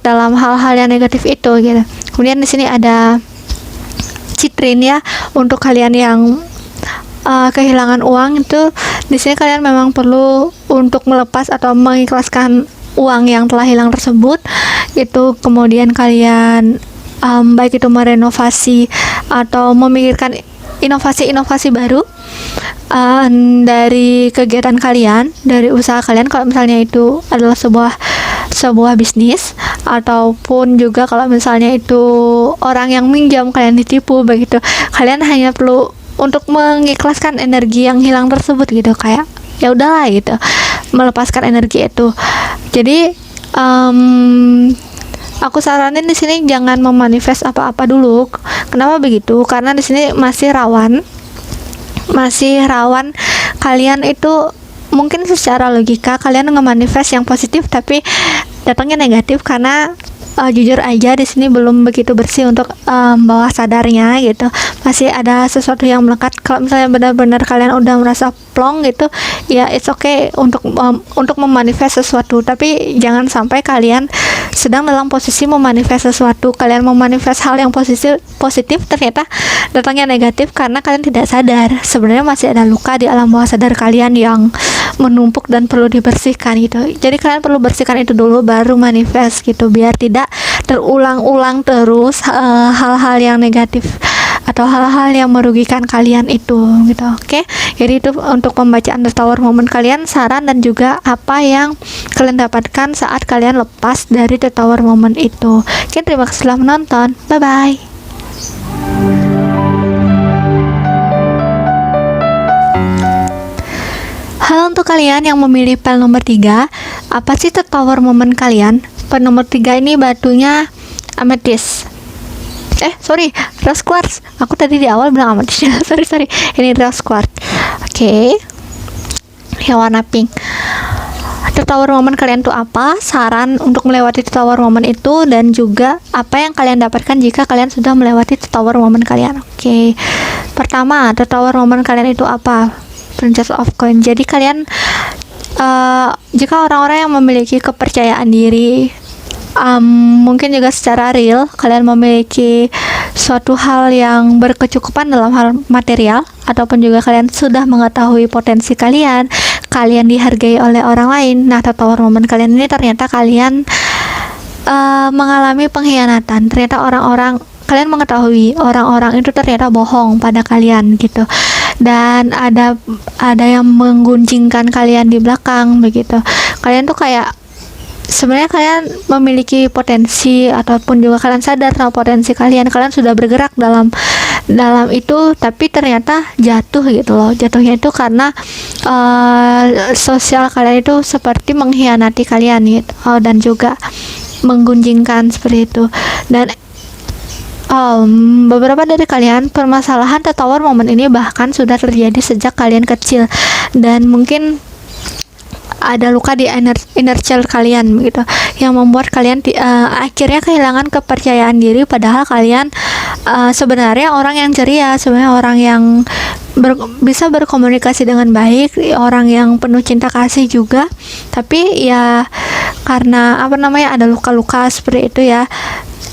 dalam hal-hal yang negatif itu gitu. Kemudian di sini ada citrin ya, untuk kalian yang kehilangan uang itu, di sini kalian memang perlu untuk melepas atau mengikhlaskan uang yang telah hilang tersebut gitu. Kemudian kalian baik itu merenovasi atau memikirkan inovasi-inovasi baru dari kegiatan kalian, dari usaha kalian, kalau misalnya itu adalah sebuah bisnis, ataupun juga kalau misalnya itu orang yang minjam kalian ditipu begitu, kalian hanya perlu untuk mengikhlaskan energi yang hilang tersebut gitu, kayak ya udahlah gitu, melepaskan energi itu. Jadi aku saranin di sini jangan memanifest apa-apa dulu. Kenapa begitu? Karena di sini masih rawan kalian itu mungkin secara logika kalian nge-manifest yang positif tapi datangnya negatif, karena jujur aja di sini belum begitu bersih untuk bawah sadarnya gitu, masih ada sesuatu yang melekat. Kalau misalnya benar-benar kalian udah merasa plong gitu, ya it's okay untuk memanifest sesuatu, tapi jangan sampai kalian sedang dalam posisi memanifest sesuatu, kalian memanifest hal yang positif ternyata datangnya negatif karena kalian tidak sadar sebenarnya masih ada luka di alam bawah sadar kalian yang menumpuk dan perlu dibersihkan gitu. Jadi kalian perlu bersihkan itu dulu baru manifest gitu, biar tidak terulang-ulang terus hal-hal yang negatif atau hal-hal yang merugikan kalian itu gitu. Oke, jadi itu untuk pembacaan The Tower Moment kalian, saran dan juga apa yang kalian dapatkan saat kalian lepas dari The Tower Moment itu. Oke, terima kasih telah menonton, bye bye. Halo untuk kalian yang memilih pel nomor 3, apa sih The Tower Moment kalian? Pel nomor 3 ini batunya amethyst. Rose quartz. Aku tadi di awal bilang amethyst. sorry. Ini rose quartz. Oke. Yang warna pink. The Tower Moment kalian tuh apa? Saran untuk melewati The Tower Moment itu, dan juga apa yang kalian dapatkan jika kalian sudah melewati The Tower Moment kalian. Oke. Pertama, The Tower Moment kalian itu apa? Princess of Coin. Jadi kalian jika orang-orang yang memiliki kepercayaan diri, mungkin juga secara real kalian memiliki suatu hal yang berkecukupan dalam hal material, ataupun juga kalian sudah mengetahui potensi kalian dihargai oleh orang lain. Nah, The Tower Moment kalian ini ternyata kalian mengalami pengkhianatan. Ternyata kalian mengetahui orang-orang itu ternyata bohong pada kalian gitu, dan ada yang menggunjingkan kalian di belakang begitu. Kalian tuh kayak sebenarnya kalian memiliki potensi, ataupun juga kalian sadar sama potensi kalian sudah bergerak dalam itu, tapi ternyata jatuh gitu loh. Jatuhnya itu karena sosial kalian itu seperti mengkhianati kalian gitu, dan juga menggunjingkan seperti itu. Dan beberapa dari kalian, permasalahan The Tower Moment ini bahkan sudah terjadi sejak kalian kecil, dan mungkin ada luka di inner child kalian gitu, yang membuat kalian akhirnya kehilangan kepercayaan diri, padahal kalian sebenarnya orang yang ceria, sebenarnya orang yang bisa berkomunikasi dengan baik, orang yang penuh cinta kasih juga, tapi ya karena ada luka-luka seperti itu ya,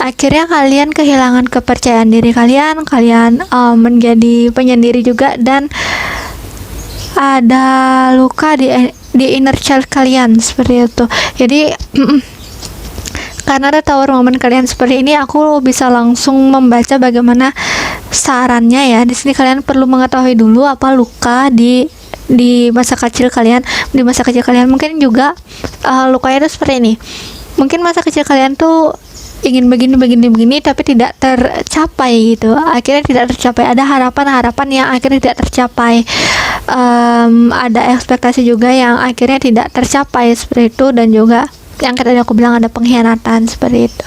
akhirnya kalian kehilangan kepercayaan diri kalian menjadi penyendiri juga, dan ada luka di inner child kalian seperti itu. Jadi karena The Tower Moment kalian seperti ini, aku bisa langsung membaca bagaimana sarannya ya. Di sini kalian perlu mengetahui dulu apa luka di masa kecil kalian. Di masa kecil kalian mungkin juga lukanya itu seperti ini. Mungkin masa kecil kalian tuh ingin begini tapi tidak tercapai gitu, akhirnya tidak tercapai, ada harapan-harapan yang akhirnya tidak tercapai, ada ekspektasi juga yang akhirnya tidak tercapai seperti itu, dan juga yang tadi aku bilang ada pengkhianatan seperti itu.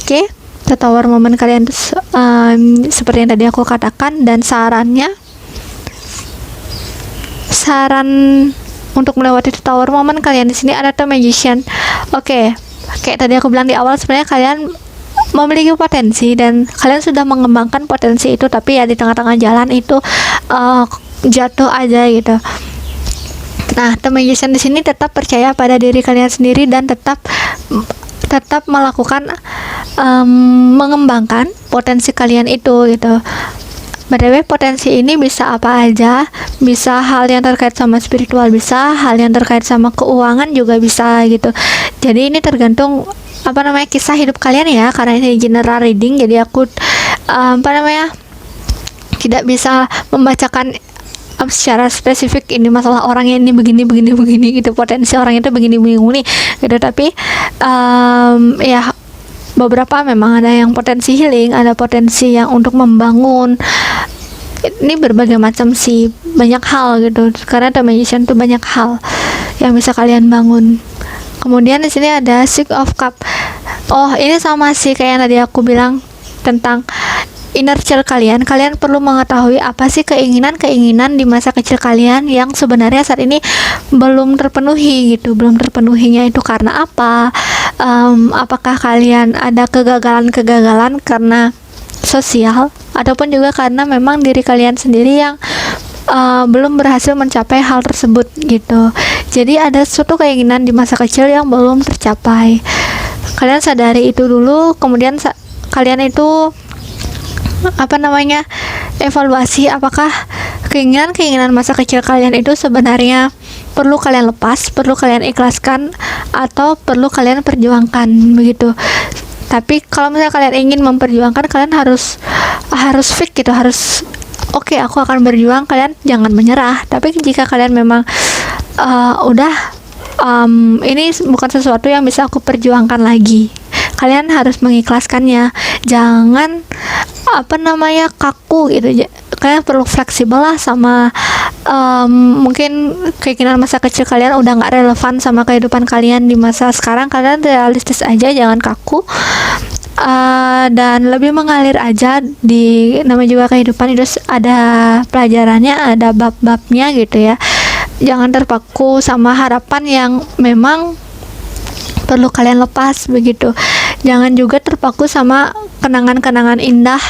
Oke, tower moment kalian tuh seperti yang tadi aku katakan, dan saran untuk melewati tower moment kalian di sini ada The Magician. Oke, kayak tadi aku bilang di awal, sebenarnya kalian memiliki potensi dan kalian sudah mengembangkan potensi itu, tapi ya di tengah-tengah jalan itu jatuh aja gitu. Nah, The Magician di sini tetap percaya pada diri kalian sendiri dan tetap melakukan mengembangkan potensi kalian itu gitu. Btw, potensi ini bisa apa aja, bisa hal yang terkait sama spiritual, bisa hal yang terkait sama keuangan juga bisa gitu. Jadi ini tergantung kisah hidup kalian ya, karena ini general reading, jadi aku tidak bisa membacakan secara spesifik ini masalah orangnya ini begini gitu, potensi orang itu begini gitu. Tapi ya beberapa memang ada yang potensi healing, ada potensi yang untuk membangun. Ini berbagai macam sih, banyak hal gitu, karena The Magician tuh banyak hal yang bisa kalian bangun. Kemudian di sini ada Six of Cup. Oh, ini sama sih kayak yang tadi aku bilang tentang inner child kalian. Kalian perlu mengetahui apa sih keinginan di masa kecil kalian yang sebenarnya saat ini belum terpenuhi gitu. Belum terpenuhinya itu karena apa? Apakah kalian ada kegagalan karena sosial, ataupun juga karena memang diri kalian sendiri yang belum berhasil mencapai hal tersebut gitu. Jadi ada suatu keinginan di masa kecil yang belum tercapai. Kalian sadari itu dulu, kemudian kalian itu evaluasi apakah keinginan masa kecil kalian itu sebenarnya perlu kalian lepas, perlu kalian ikhlaskan, atau perlu kalian perjuangkan begitu. Tapi kalau misalnya kalian ingin memperjuangkan, kalian harus fix gitu, harus oke, aku akan berjuang. Kalian jangan menyerah. Tapi jika kalian memang ini bukan sesuatu yang bisa aku perjuangkan lagi, kalian harus mengikhlaskannya. Jangan kaku gitu. Kalian perlu fleksibel lah sama mungkin keinginan masa kecil kalian udah nggak relevan sama kehidupan kalian di masa sekarang. Kalian realistis aja, jangan kaku, dan lebih mengalir aja. Di namanya juga kehidupan itu ada pelajarannya, ada bab-babnya gitu ya. Jangan terpaku sama harapan yang memang perlu kalian lepas begitu. Jangan juga terpaku sama kenangan-kenangan indah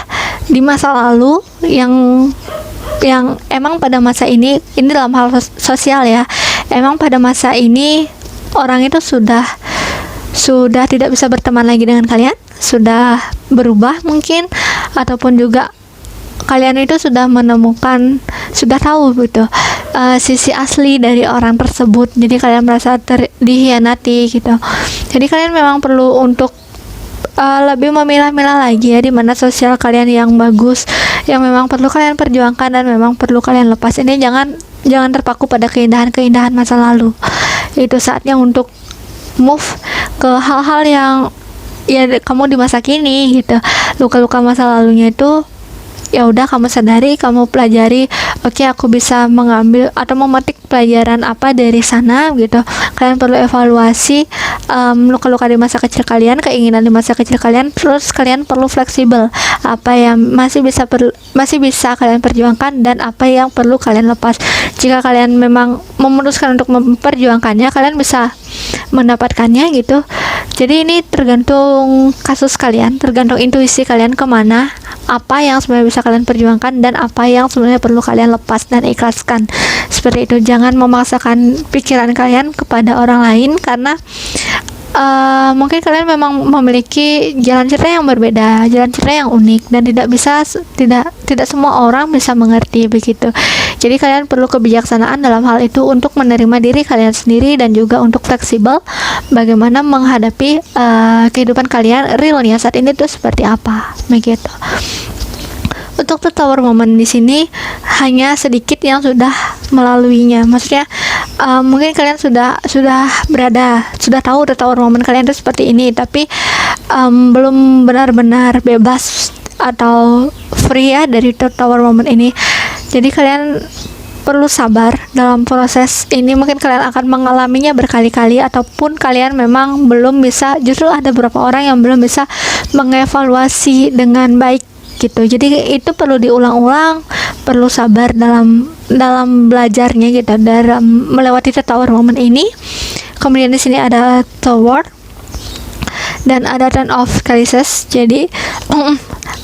di masa lalu yang emang pada masa ini dalam hal sosial ya, emang pada masa ini orang itu sudah tidak bisa berteman lagi dengan kalian, sudah berubah mungkin, ataupun juga kalian itu sudah menemukan, sudah tahu gitu sisi asli dari orang tersebut. Jadi kalian merasa dihianati gitu. Jadi kalian memang perlu untuk lebih memilah-milah lagi ya, di mana sosial kalian yang bagus, yang memang perlu kalian perjuangkan dan memang perlu kalian lepas. Ini jangan terpaku pada keindahan masa lalu. Itu saatnya untuk move ke hal-hal yang ya kamu di masa kini gitu. Luka-luka masa lalunya itu ya udah kamu sadari, kamu pelajari. Oke, aku bisa mengambil atau memetik pelajaran apa dari sana gitu. Kalian perlu evaluasi luka-luka di masa kecil kalian, keinginan di masa kecil kalian. Terus kalian perlu fleksibel, apa yang masih bisa kalian perjuangkan dan apa yang perlu kalian lepas. Jika kalian memang memutuskan untuk memperjuangkannya, kalian bisa mendapatkannya gitu. Jadi ini tergantung kasus kalian, tergantung intuisi kalian kemana, apa yang sebenarnya bisa kalian perjuangkan dan apa yang sebenarnya perlu kalian lepas dan ikhlaskan. Seperti itu. Jangan memaksakan pikiran kalian kepada orang lain, karena mungkin kalian memang memiliki jalan cerita yang berbeda, jalan cerita yang unik, dan tidak semua orang bisa mengerti begitu. Jadi kalian perlu kebijaksanaan dalam hal itu untuk menerima diri kalian sendiri dan juga untuk fleksibel bagaimana menghadapi kehidupan kalian realnya saat ini tuh seperti apa begitu. Untuk the tower moment di sini hanya sedikit yang sudah melaluinya. Maksudnya mungkin kalian sudah tahu the tower moment kalian itu seperti ini, tapi belum benar-benar bebas atau free ya dari tower moment ini. Jadi kalian perlu sabar dalam proses ini. Mungkin kalian akan mengalaminya berkali-kali, ataupun kalian memang belum bisa, justru ada beberapa orang yang belum bisa mengevaluasi dengan baik gitu. Jadi itu perlu diulang-ulang, perlu sabar dalam belajarnya gitu, dalam melewati tower moment ini. Kemudian di sini ada tower dan ada turn off crisis. Jadi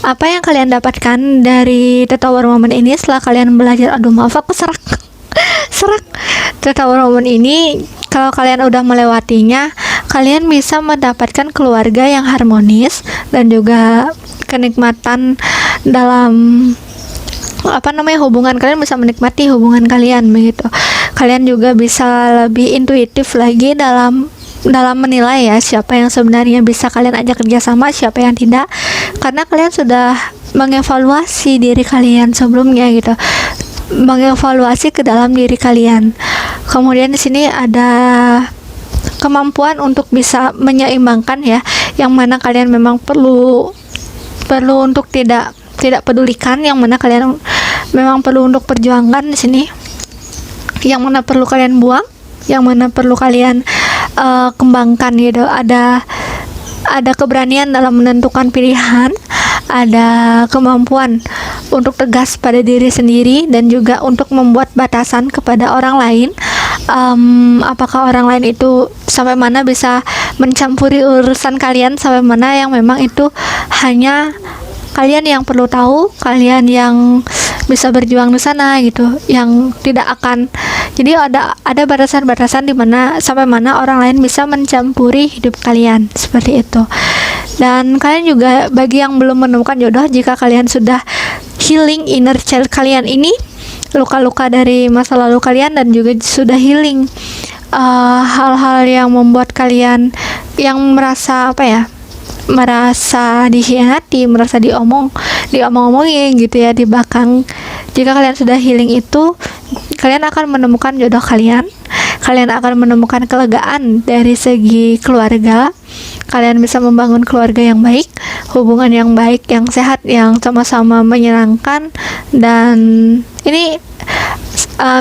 apa yang kalian dapatkan dari tower moment ini setelah kalian belajar, aduh maaf aku serak tower moment ini, kalau kalian udah melewatinya, kalian bisa mendapatkan keluarga yang harmonis dan juga kenikmatan dalam hubungan kalian, bisa menikmati hubungan kalian begitu. Kalian juga bisa lebih intuitif lagi dalam menilai ya, siapa yang sebenarnya bisa kalian ajak kerjasama, siapa yang tidak, karena kalian sudah mengevaluasi diri kalian sebelumnya gitu, mengevaluasi ke dalam diri kalian. Kemudian di sini ada kemampuan untuk bisa menyeimbangkan ya, yang mana kalian memang perlu untuk tidak pedulikan, yang mana kalian memang perlu untuk perjuangkan di sini, yang mana perlu kalian buang, yang mana perlu kalian kembangkan gitu. Ada keberanian dalam menentukan pilihan, ada kemampuan untuk tegas pada diri sendiri, dan juga untuk membuat batasan kepada orang lain. Apakah orang lain itu sampai mana bisa mencampuri urusan kalian, sampai mana yang memang itu hanya kalian yang perlu tahu, kalian yang bisa berjuang di sana gitu, yang tidak akan, jadi ada batasan-batasan di mana sampai mana orang lain bisa mencampuri hidup kalian, seperti itu. Dan kalian juga, bagi yang belum menemukan jodoh, jika kalian sudah healing inner child kalian ini, luka-luka dari masa lalu kalian, dan juga sudah healing hal-hal yang membuat kalian yang merasa merasa dikhianati, merasa diomong-omongin gitu ya di belakang. Jika kalian sudah healing itu, kalian akan menemukan jodoh kalian akan menemukan kelegaan dari segi keluarga, kalian bisa membangun keluarga yang baik, hubungan yang baik, yang sehat, yang sama-sama menyenangkan. Dan ini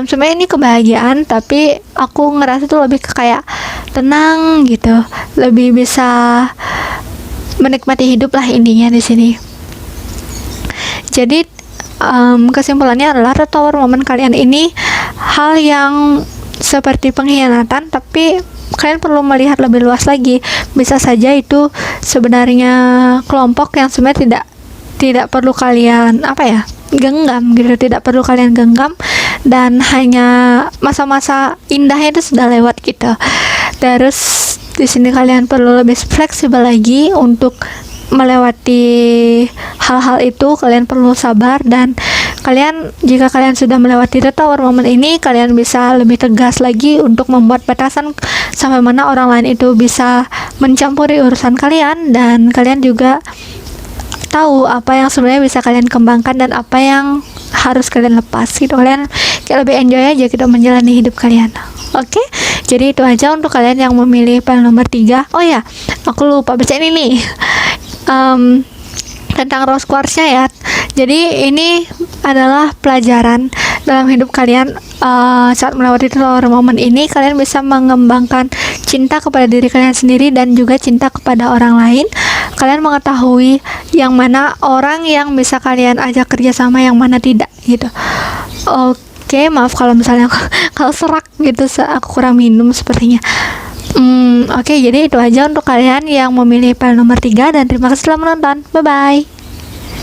sebenarnya ini kebahagiaan, tapi aku ngerasa tuh lebih kayak tenang gitu, lebih bisa menikmati hidup lah intinya di sini. Jadi kesimpulannya adalah tower moment kalian ini hal yang seperti pengkhianatan, tapi kalian perlu melihat lebih luas lagi. Bisa saja itu sebenarnya kelompok yang sebenarnya tidak perlu kalian genggam gitu, tidak perlu kalian genggam, dan hanya masa-masa indahnya itu sudah lewat gitu. Terus di sini kalian perlu lebih fleksibel lagi untuk melewati hal-hal itu. Kalian perlu sabar, dan jika kalian sudah melewati tower moment ini, kalian bisa lebih tegas lagi untuk membuat batasan sampai mana orang lain itu bisa mencampuri urusan kalian, dan kalian juga tahu apa yang sebenarnya bisa kalian kembangkan dan apa yang harus kalian lepas gitu. Kalian kayak lebih enjoy aja gitu menjalani hidup kalian. Oke, jadi itu aja untuk kalian yang memilih panel nomor 3. Oh ya, aku lupa bacain ini tentang rose quartz-nya ya. Jadi ini adalah pelajaran dalam hidup kalian. Saat melewati tower moment ini, kalian bisa mengembangkan cinta kepada diri kalian sendiri dan juga cinta kepada orang lain. Kalian mengetahui yang mana orang yang bisa kalian ajak kerjasama, yang mana tidak gitu. Oke, maaf kalau misalnya kalau serak gitu, aku kurang minum sepertinya. Oke, jadi itu aja untuk kalian yang memilih panel nomor 3, dan terima kasih telah menonton. Bye bye.